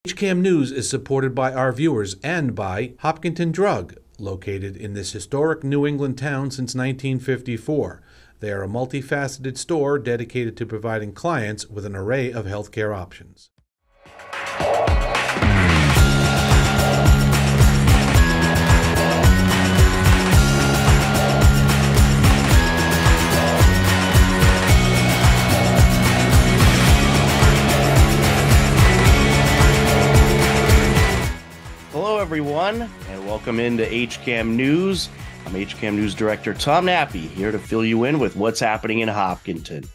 HCAM News is supported by our viewers and by Hopkinton Drug, located in this historic New England town since 1954. They are a multifaceted store dedicated to providing clients with an array of healthcare options. Hello, everyone, and welcome into HCAM News. I'm HCAM News Director Tom Nappy, here to fill you in with what's happening in Hopkinton.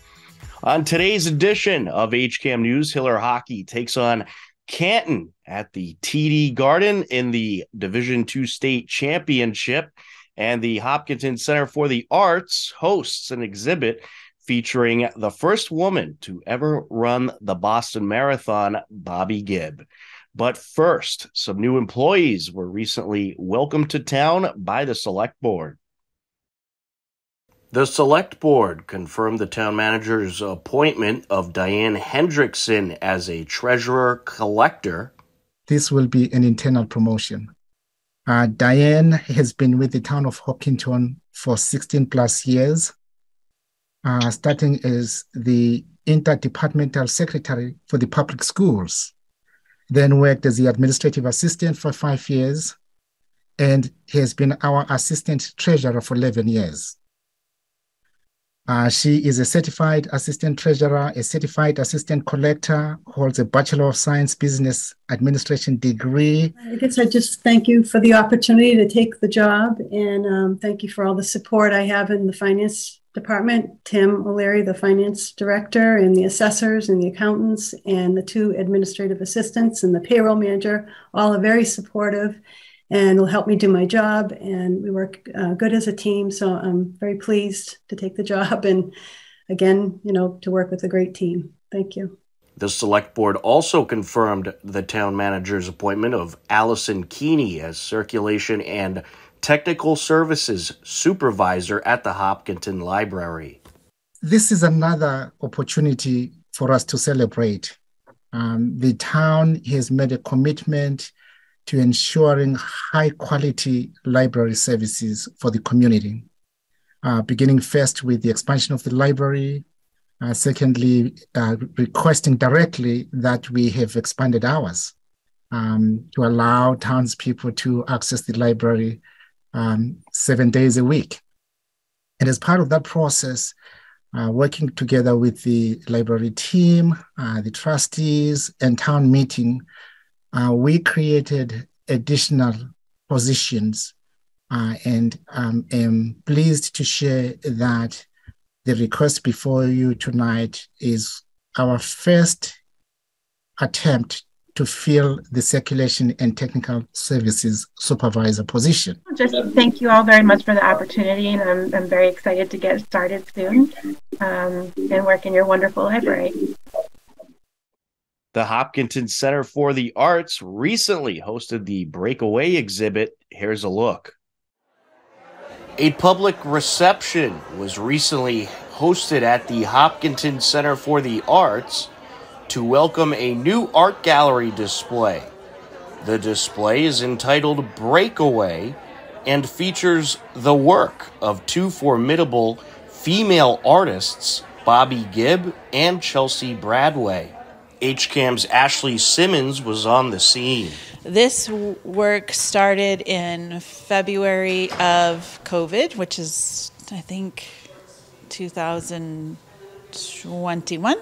On today's edition of HCAM News, Hiller Hockey takes on Canton at the TD Garden in the Division II State Championship, and the Hopkinton Center for the Arts hosts an exhibit featuring the first woman to ever run the Boston Marathon, Bobby Gibb. But first, some new employees were recently welcomed to town by the Select Board. The Select Board confirmed the town manager's appointment of Diane Hendrickson as a treasurer-collector. This will be an internal promotion. Diane has been with the town of Hopkinton for 16 plus years, starting as the interdepartmental secretary for the public schools. Then worked as the administrative assistant for 5 years, and has been our assistant treasurer for 11 years. She is a certified assistant treasurer, a certified assistant collector, holds a Bachelor of Science Business Administration degree. I guess I just thank you for the opportunity to take the job, and thank you for all the support I have in the finance department. Tim O'Leary, the finance director, and the assessors and the accountants and the 2 administrative assistants and the payroll manager, all are very supportive and will help me do my job. And we work good as a team. So I'm very pleased to take the job and again, to work with a great team. Thank you. The Select Board also confirmed the town manager's appointment of Allison Keeney as circulation and Technical Services Supervisor at the Hopkinton Library. This is another opportunity for us to celebrate. The town has made a commitment to ensuring high quality library services for the community, beginning first with the expansion of the library, secondly, requesting directly that we have expanded hours to allow townspeople to access the library 7 days a week. And as part of that process, working together with the library team, the trustees, and town meeting, we created additional positions. And am pleased to share that the request before you tonight is our first attempt to fill the circulation and technical services supervisor position. Just thank you all very much for the opportunity, and I'm very excited to get started soon and work in your wonderful library. The Hopkinton Center for the Arts recently hosted the Breakaway exhibit. Here's a look. A public reception was recently hosted at the Hopkinton Center for the Arts to welcome a new art gallery display. The display is entitled Breakaway and features the work of 2 formidable female artists, Bobby Gibb and Chelsea Bradway. HCAM's Ashley Simmons was on the scene. This work started in February of COVID, which is, I think, 2021.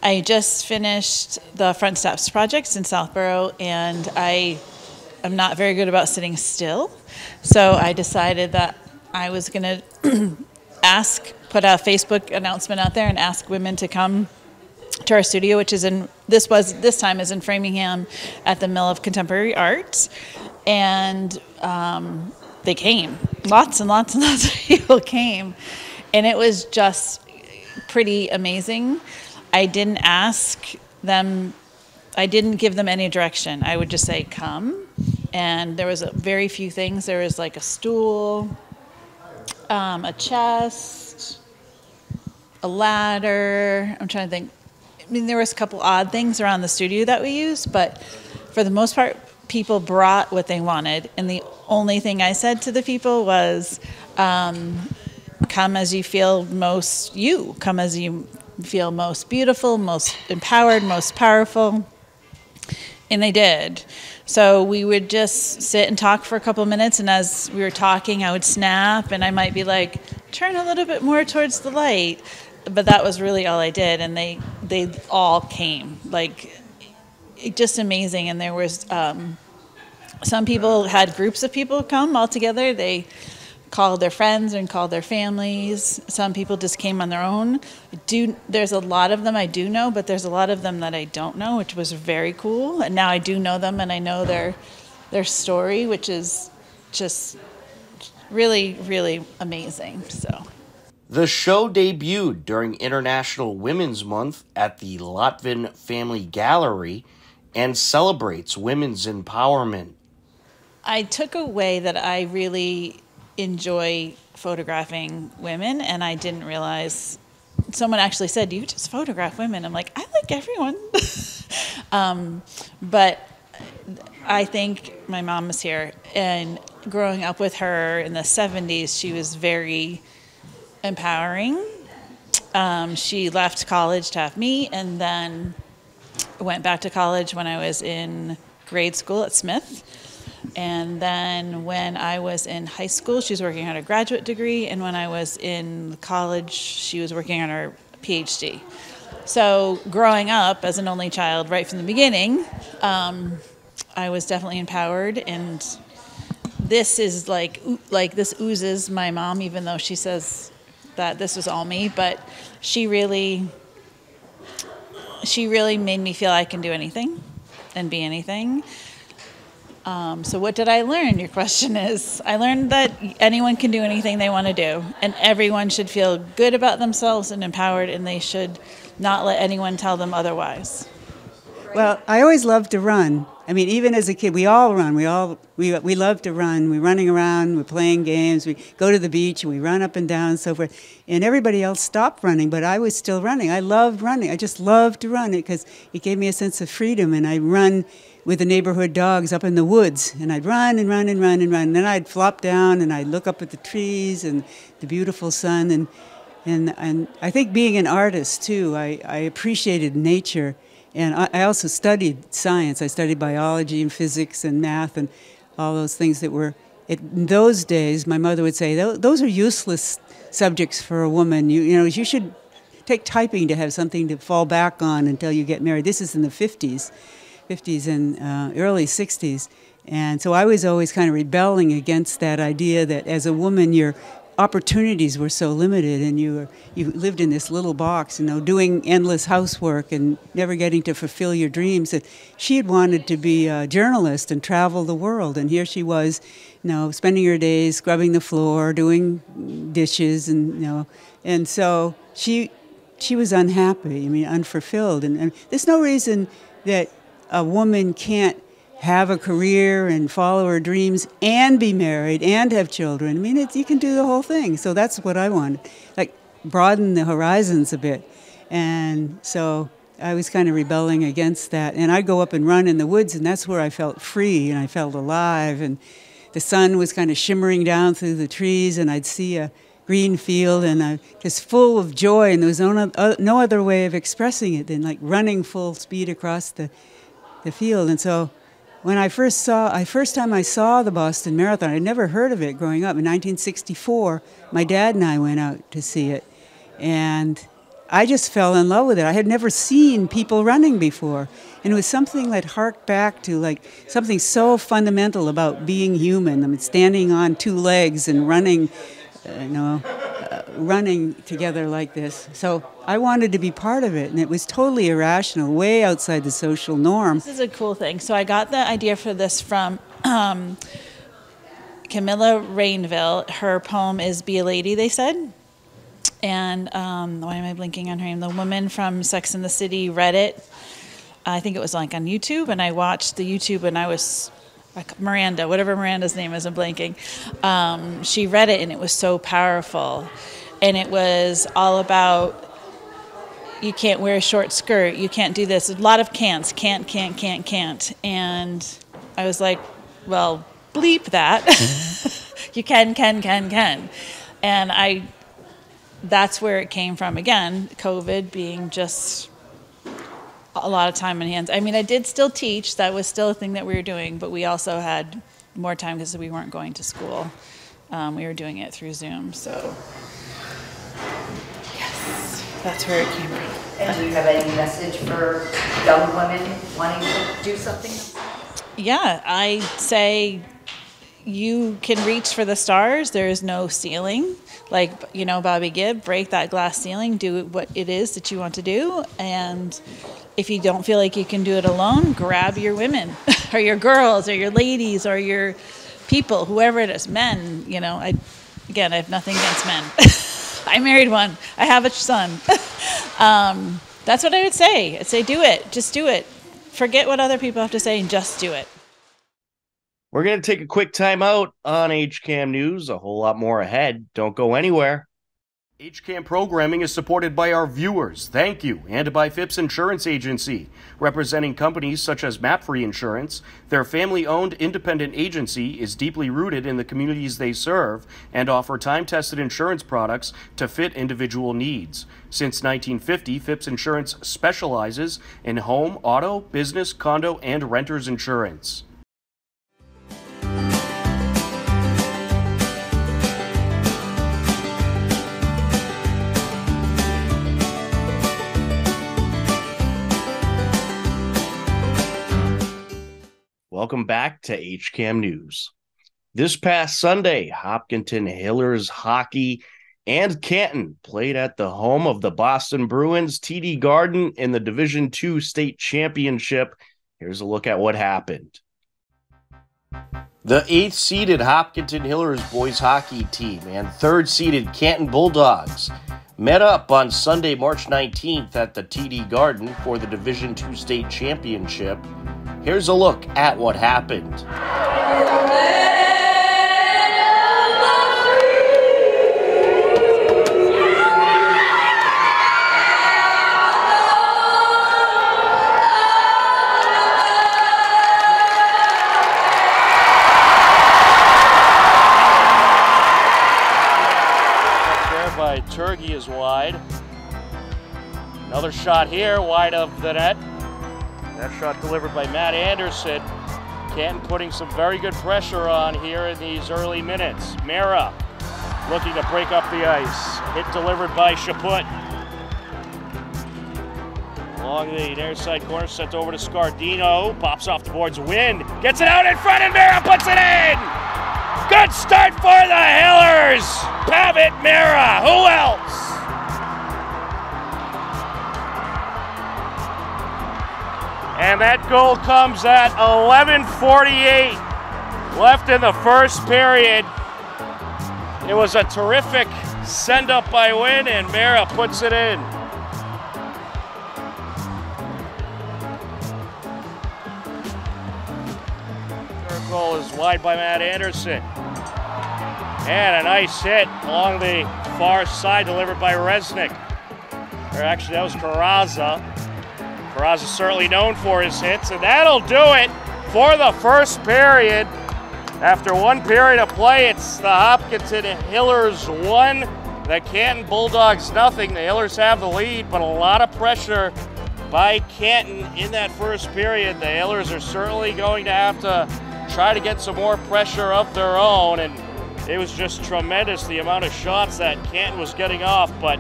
I just finished the Front Steps projects in Southborough, and I am not very good about sitting still. So I decided that I was going to put a Facebook announcement out there and ask women to come to our studio, which is this time is in Framingham at the Mill of Contemporary Art. And they came. Lots and lots and lots of people came. And it was just pretty amazing. I didn't give them any direction. I would just say, come. And there was very few things. There was like a stool, a chest, a ladder. I'm trying to think. mean, there was a couple odd things around the studio that we used, but for the most part, people brought what they wanted. And the only thing I said to the people was, come as you feel most you. Come as you feel most beautiful, most empowered, most powerful. And they did. So we would just sit and talk for a couple of minutes, and as we were talking, I would snap, and I might be like, turn a little bit more towards the light. But that was really all I did, and they all came. Like, just amazing. And there was some people had groups of people come all together. They called their friends and called their families. Some people just came on their own. There's a lot of them I do know, but there's a lot of them that I don't know, which was very cool. And now I do know them, and I know their story, which is just really, really amazing. So the show debuted during International Women's Month at the Lotvin Family Gallery and celebrates women's empowerment. I took away that I really enjoy photographing women, and I didn't realize. Someone actually said, "Do you just photograph women?" I'm like, I like everyone. But I think my mom was here, and growing up with her in the 70s, she was very empowering. She left college to have me, and then went back to college when I was in grade school at Smith. And then when I was in high school, she was working on a graduate degree. And when I was in college, she was working on her PhD. So growing up as an only child right from the beginning, I was definitely empowered. And this is like this oozes my mom, even though she says that this was all me. But she really made me feel I can do anything and be anything. So what did I learn? Your question is, I learned that anyone can do anything they want to do, and everyone should feel good about themselves and empowered, and they should not let anyone tell them otherwise. Well, I always loved to run. I mean, even as a kid, we all run. We love to run. We're running around. We're playing games. We go to the beach and we run up and down and so forth. And everybody else stopped running, but I was still running. I loved running. I just loved to run it because it gave me a sense of freedom. And I'd run with the neighborhood dogs up in the woods, and I'd run and run and run and run. And then I'd flop down and I'd look up at the trees and the beautiful sun. And I think being an artist too, I appreciated nature. And I also studied science. I studied biology and physics and math and all those things that were, in those days, my mother would say, those are useless subjects for a woman. You should take typing to have something to fall back on until you get married. This is in the 50s and early 60s. And so I was always kind of rebelling against that idea that as a woman, your opportunities were so limited, and you lived in this little box, doing endless housework and never getting to fulfill your dreams. That she had wanted to be a journalist and travel the world, and here she was, spending her days scrubbing the floor, doing dishes, and so she was unhappy. Unfulfilled, and there's no reason that a woman can't have a career and follow her dreams and be married and have children. You can do the whole thing. So that's what I wanted, broaden the horizons a bit. And so I was kind of rebelling against that. And I'd go up and run in the woods, and that's where I felt free and I felt alive. And the sun was kind of shimmering down through the trees, and I'd see a green field, and I just full of joy. And there was no other way of expressing it than running full speed across the field. And so when first time I saw the Boston Marathon, I'd never heard of it growing up. In 1964, my dad and I went out to see it, and I just fell in love with it. I had never seen people running before, and it was something that harked back to something so fundamental about being human. Standing on two legs and running, running together like this. So I wanted to be part of it, and it was totally irrational, way outside the social norm. This is a cool thing. So I got the idea for this from Camilla Rainville. Her poem is Be a Lady, they said. And why am I blinking on her name? The woman from Sex and the City read it. I think it was on YouTube, and I watched the YouTube, and I was Miranda, whatever Miranda's name is, I'm blanking. She read it, and it was so powerful. And it was all about you can't wear a short skirt, you can't do this. A lot of can'ts, can't. And I was like, well, bleep that. You can. And that's where it came from. Again, COVID being just a lot of time in hands. I mean, I did still teach. That was still a thing that we were doing, but we also had more time because we weren't going to school. We were doing it through Zoom, so yes, that's where it came from. And do you have any message for young women wanting to do something? Yeah, I say you can reach for the stars. There is no ceiling. Like, you know, Bobby Gibb, break that glass ceiling, do what it is that you want to do. And if you don't feel like you can do it alone, grab your women or your girls or your ladies or your people, whoever it is, men, you know. I have nothing against men. I married one. I have a son. That's what I would say. I'd say do it. Just do it. Forget what other people have to say and just do it. We're going to take a quick time out on HCAM News. A whole lot more ahead. Don't go anywhere. HCAM programming is supported by our viewers. Thank you. And by Phipps Insurance Agency, representing companies such as MapFree Insurance. Their family-owned independent agency is deeply rooted in the communities they serve and offer time-tested insurance products to fit individual needs. Since 1950, Phipps Insurance specializes in home, auto, business, condo, and renters insurance. Welcome back to HCAM News. This past Sunday, Hopkinton Hillers Hockey and Canton played at the home of the Boston Bruins, TD Garden, in the Division II State Championship. Here's a look at what happened. The 8th-seeded Hopkinton Hillers boys hockey team and 3rd-seeded Canton Bulldogs met up on Sunday, March 19th at the TD Garden for the Division II State Championship. Here's a look at what happened. There by Turgey is wide. Another shot here, wide of the net. That shot delivered by Matt Anderson. Canton putting some very good pressure on here in these early minutes. Mara looking to break up the ice. Hit delivered by Chaput. Along the near side corner, sent over to Scardino. Pops off the boards, Wynn. Gets it out in front and Mara puts it in! Good start for the Hillers! Pavitt, Mara, who else? And that goal comes at 11:48 left in the first period. It was a terrific send-up by Wynn, and Mara puts it in. Third goal is wide by Matt Anderson. And a nice hit along the far side delivered by Resnick. Or actually, that was Carrazza. Carrazza is certainly known for his hits, and that'll do it for the first period. After one period of play, it's the Hopkinton Hillers 1, the Canton Bulldogs nothing. The Hillers have the lead, but a lot of pressure by Canton in that first period. The Hillers are certainly going to have to try to get some more pressure of their own, and it was just tremendous the amount of shots that Canton was getting off, but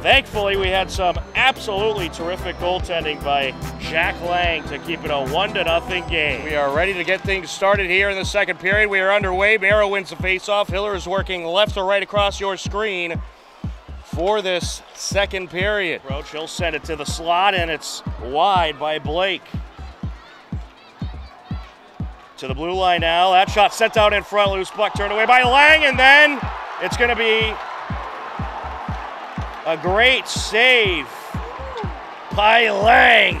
thankfully, we had some absolutely terrific goaltending by Jack Lang to keep it a 1-0 game. We are ready to get things started here in the second period. We are underway. Mara wins the faceoff. Hiller is working left to right across your screen for this second period. Roach, he'll send it to the slot, and it's wide by Blake. To the blue line now. That shot sent out in front. Loose puck turned away by Lang, and then it's going to be a great save by Lang.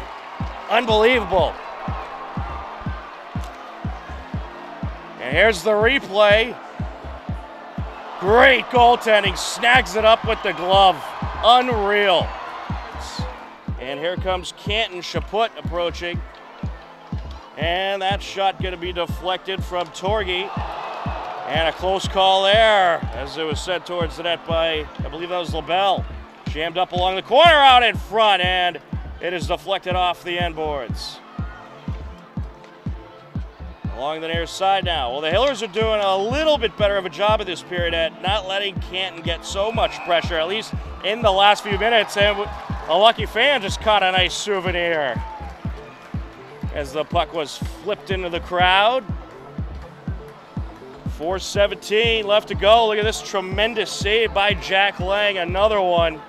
Unbelievable. And here's the replay. Great goaltending. Snags it up with the glove. Unreal. And here comes Canton. Chaput approaching. And that shot going to be deflected from Torgi. And a close call there as it was sent towards the net by, I believe that was LaBelle. Jammed up along the corner out in front, and it is deflected off the end boards. Along the near side now. Well, the Hillers are doing a little bit better of a job of this period at not letting Canton get so much pressure, at least in the last few minutes. And a lucky fan just caught a nice souvenir as the puck was flipped into the crowd. 4:17 left to go. Look at this tremendous save by Jack Lang. Another one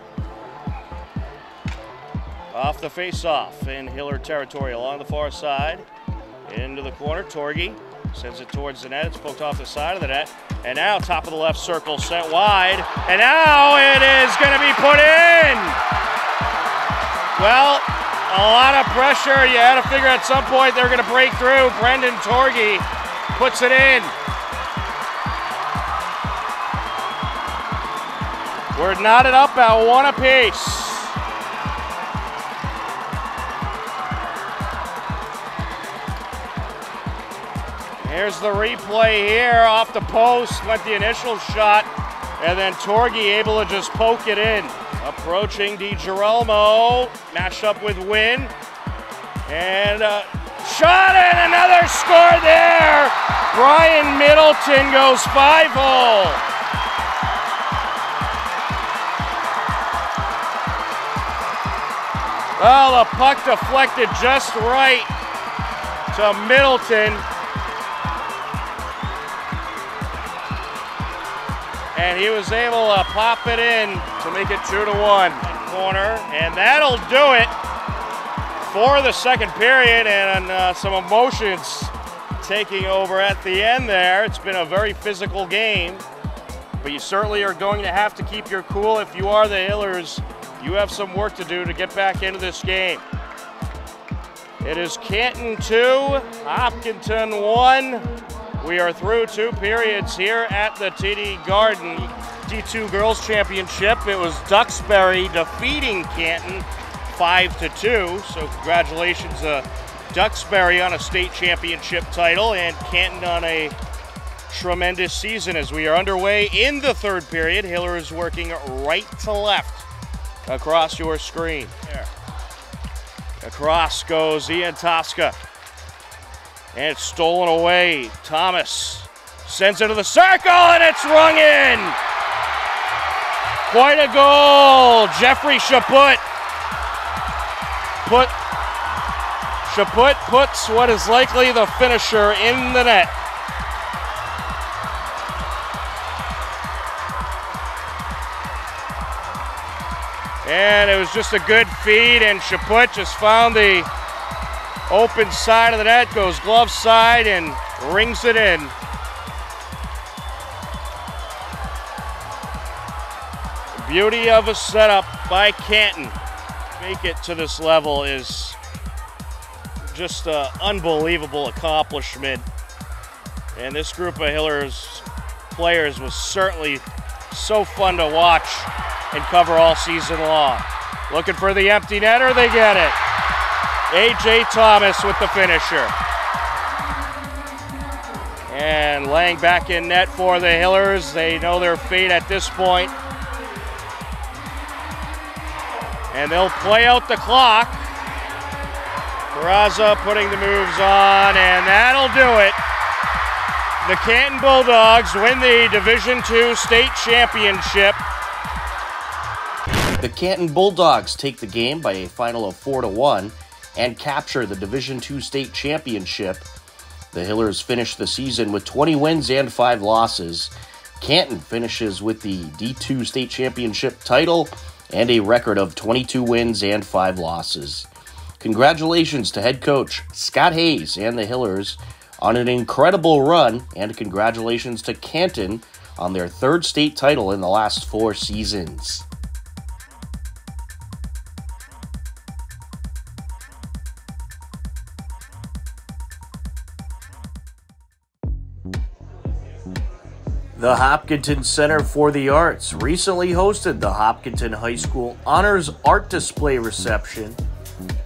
off the face-off in Hiller territory along the far side. Into the corner. Torgi sends it towards the net. It's poked off the side of the net. And now top of the left circle sent wide. And now it is going to be put in. Well, a lot of pressure. You had to figure at some point they're going to break through. Brendan Torgi puts it in. We're knotted up at 1 apiece. Here's the replay here off the post. Went the initial shot, and then Torgi able to just poke it in. Approaching DiGirolamo, matched up with Wynn. And shot and another score there. Brian Middleton goes 5-hole. Well, the puck deflected just right to Middleton. And he was able to pop it in to make it 2-1. Corner, and that'll do it for the second period, and some emotions taking over at the end there. It's been a very physical game, but you certainly are going to have to keep your cool if you are the Hillers. You have some work to do to get back into this game. It is Canton 2, Hopkinton 1. We are through 2 periods here at the TD Garden. D2 Girls Championship. It was Duxbury defeating Canton 5-2. So congratulations Duxbury on a state championship title and Canton on a tremendous season as we are underway in the third period. Hillers working right to left across your screen. There. Across goes Ian Tosca. And it's stolen away. Thomas sends it to the circle, and it's rung in. Quite a goal. Jeffrey Chaput. Chaput puts what is likely the finisher in the net. And it was just a good feed, and Chaput just found the open side of the net, goes glove side, and rings it in. Beauty of a setup by Canton. Make it to this level is just an unbelievable accomplishment. And this group of Hillers players was certainly so fun to watch and cover all season long. Looking for the empty netter, they get it. A.J. Thomas with the finisher. And Lang back in net for the Hillers. They know their fate at this point. And they'll play out the clock. Peraza putting the moves on, and that'll do it. The Canton Bulldogs win the Division II state championship. The Canton Bulldogs take the game by a final of 4-1 and capture the Division II state championship. The Hillers finish the season with 20 wins and 5 losses. Canton finishes with the D2 state championship title and a record of 22 wins and 5 losses. Congratulations to head coach Scott Hayes and the Hillers on an incredible run, and congratulations to Canton on their 3rd state title in the last 4 seasons. The Hopkinton Center for the Arts recently hosted the Hopkinton High School Honors Art Display Reception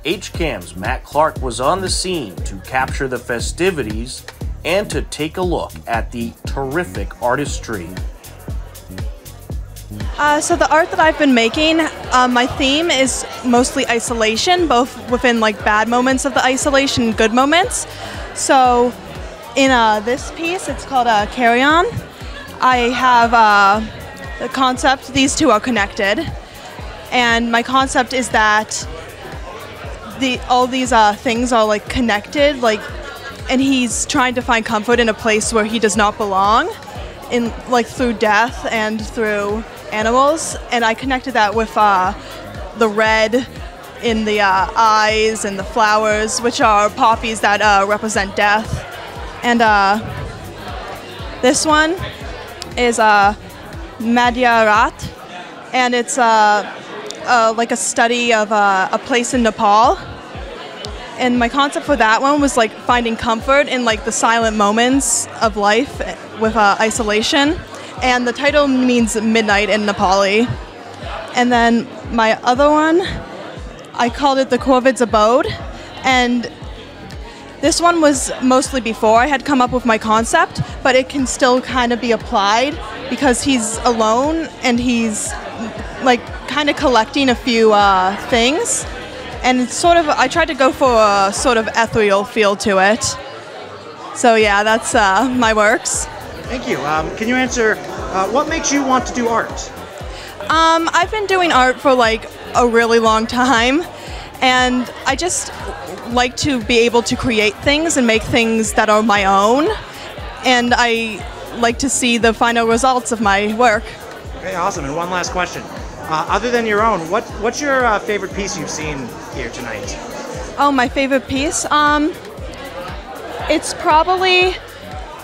HCAM's Matt Clark was on the scene to capture the festivities and to take a look at the terrific artistry. So the art that I've been making, my theme is mostly isolation, both within like bad moments of the isolation and good moments. So in this piece, it's called Carry On. I have the concept, these two are connected. And my concept is that all these things are like connected, like, and he's trying to find comfort in a place where he does not belong, in like through death and through animals. And I connected that with the red in the eyes and the flowers, which are poppies that represent death. And this one is Madhyarat, and it's like a study of a place in Nepal. And my concept for that one was like finding comfort in like the silent moments of life with isolation. And the title means midnight in Nepali. And then my other one, I called it The Corvid's Abode. And this one was mostly before I had come up with my concept, but it can still kind of be applied because he's alone and he's like kind of collecting a few things. And it's sort of, I tried to go for a sort of ethereal feel to it. So yeah, that's my works. Thank you. Can you answer, what makes you want to do art? I've been doing art for like a really long time, and I just like to be able to create things and make things that are my own, and I like to see the final results of my work. Okay, awesome. And one last question. Other than your own, what's your favorite piece you've seen here tonight? Oh, my favorite piece? It's probably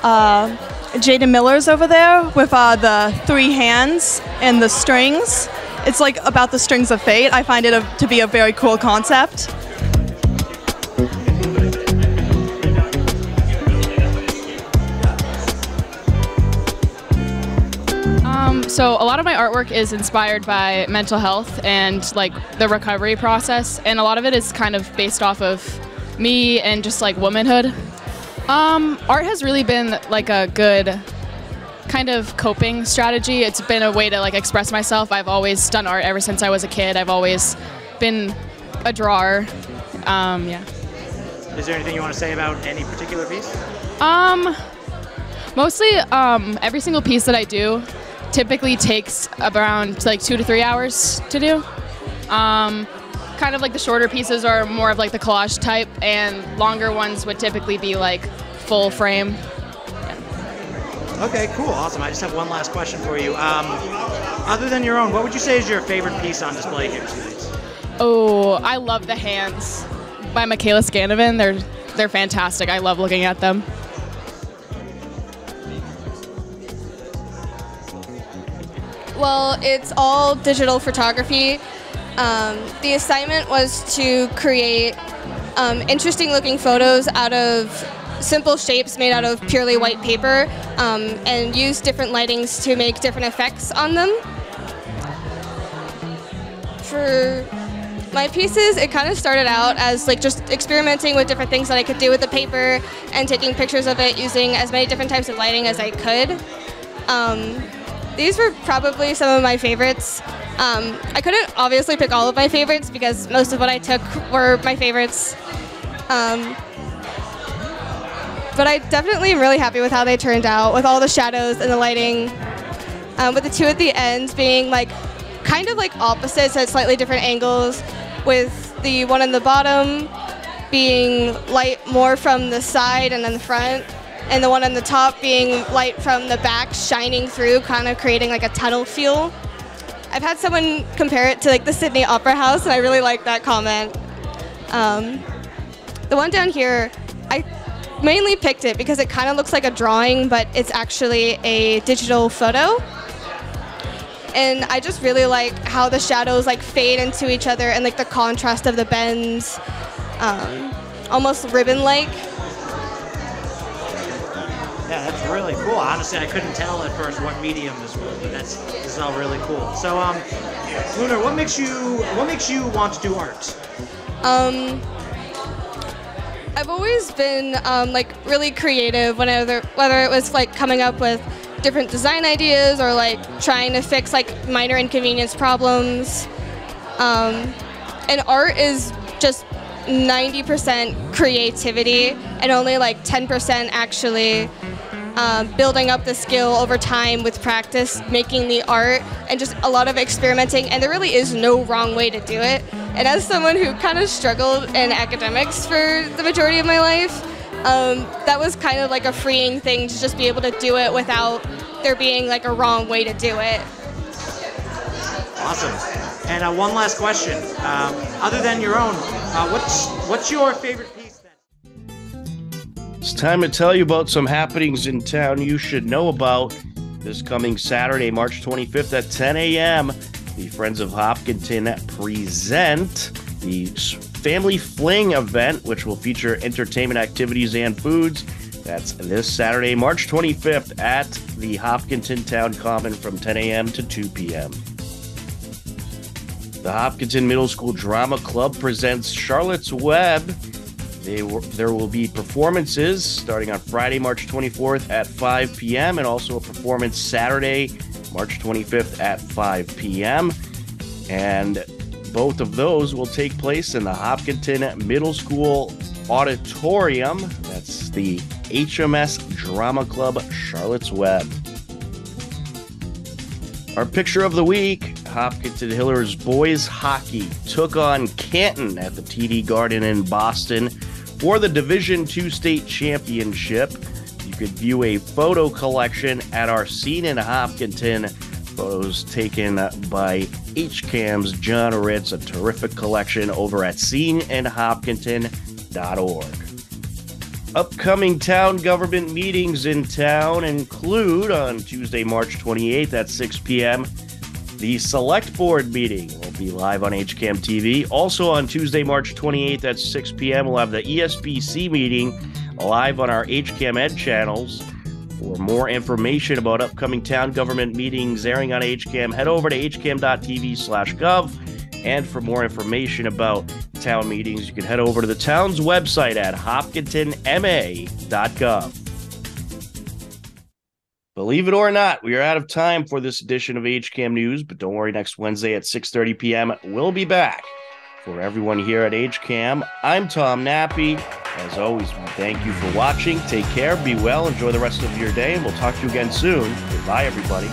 Jada Miller's over there with the three hands and the strings. It's like about the strings of fate. I find it to be a very cool concept. So a lot of my artwork is inspired by mental health and like the recovery process, and a lot of it is kind of based off of me and just like womanhood. Art has really been like a good kind of coping strategy. It's been a way to like express myself. I've always done art ever since I was a kid. I've always been a drawer. Yeah. Is there anything you want to say about any particular piece? Mostly every single piece that I do typically takes around like 2 to 3 hours to do. Kind of like the shorter pieces are more of like the collage type, and longer ones would typically be like full frame. Yeah. Okay, cool, awesome. I just have one last question for you. Other than your own, what would you say is your favorite piece on display here tonight? Oh, I love the hands by Michaela Scanovan. They're fantastic. I love looking at them. Well, it's all digital photography. The assignment was to create interesting looking photos out of simple shapes made out of purely white paper, and use different lightings to make different effects on them. For my pieces, it kind of started out as like just experimenting with different things that I could do with the paper and taking pictures of it using as many different types of lighting as I could. These were probably some of my favorites. I couldn't obviously pick all of my favorites because most of what I took were my favorites. But I definitely am really happy with how they turned out, with all the shadows and the lighting. With the two at the end being like kind of like opposites at slightly different angles, with the one in the bottom being light more from the side and then the front, and the one on the top being light from the back shining through, kind of creating like a tunnel feel. I've had someone compare it to like the Sydney Opera House, and I really like that comment. The one down here, I mainly picked it because it kind of looks like a drawing, but it's actually a digital photo. And I just really like how the shadows like fade into each other and like the contrast of the bends, almost ribbon-like. Yeah, that's really cool. Honestly, I couldn't tell at first what medium this was, but this is all really cool. So, Lunar, what makes you want to do art? I've always been like really creative whether it was like coming up with different design ideas or like trying to fix like minor inconvenience problems. And art is just 90% creativity and only like 10% actually building up the skill over time with practice, making the art, and just a lot of experimenting, and there really is no wrong way to do it. And as someone who kind of struggled in academics for the majority of my life, that was kind of like a freeing thing to just be able to do it without there being like a wrong way to do it. Awesome. And one last question. Other than your own, what's your favorite piece then? It's time to tell you about some happenings in town you should know about. This coming Saturday, March 25th at 10 a.m., the Friends of Hopkinton present the Family Fling event, which will feature entertainment activities and foods. That's this Saturday, March 25th at the Hopkinton Town Common from 10 a.m. to 2 p.m. The Hopkinton Middle School Drama Club presents Charlotte's Web. There will be performances starting on Friday, March 24th at 5 p.m. and also a performance Saturday, March 25th at 5 p.m. And both of those will take place in the Hopkinton Middle School Auditorium. That's the HMS Drama Club Charlotte's Web. Our picture of the week, Hopkinton Hillers boys hockey took on Canton at the TD Garden in Boston for the Division II state championship. You could view a photo collection at our Scene in Hopkinton. Photos taken by HCAM's John Ritz, a terrific collection over at sceneinhopkinton.org. Upcoming town government meetings in town include on Tuesday, March 28th at 6 p.m. The Select Board meeting will be live on HCAM TV. Also on Tuesday, March 28th at 6 p.m., we'll have the ESBC meeting live on our HCAM Ed channels. For more information about upcoming town government meetings airing on HCAM, head over to hcam.tv/gov. And for more information about town meetings, you can head over to the town's website at hopkintonma.gov. Believe it or not, we are out of time for this edition of HCAM News, but don't worry, next Wednesday at 6:30 p.m., we'll be back. For everyone here at HCAM, I'm Tom Nappy. As always, we thank you for watching. Take care, be well, enjoy the rest of your day, and we'll talk to you again soon. Goodbye, everybody.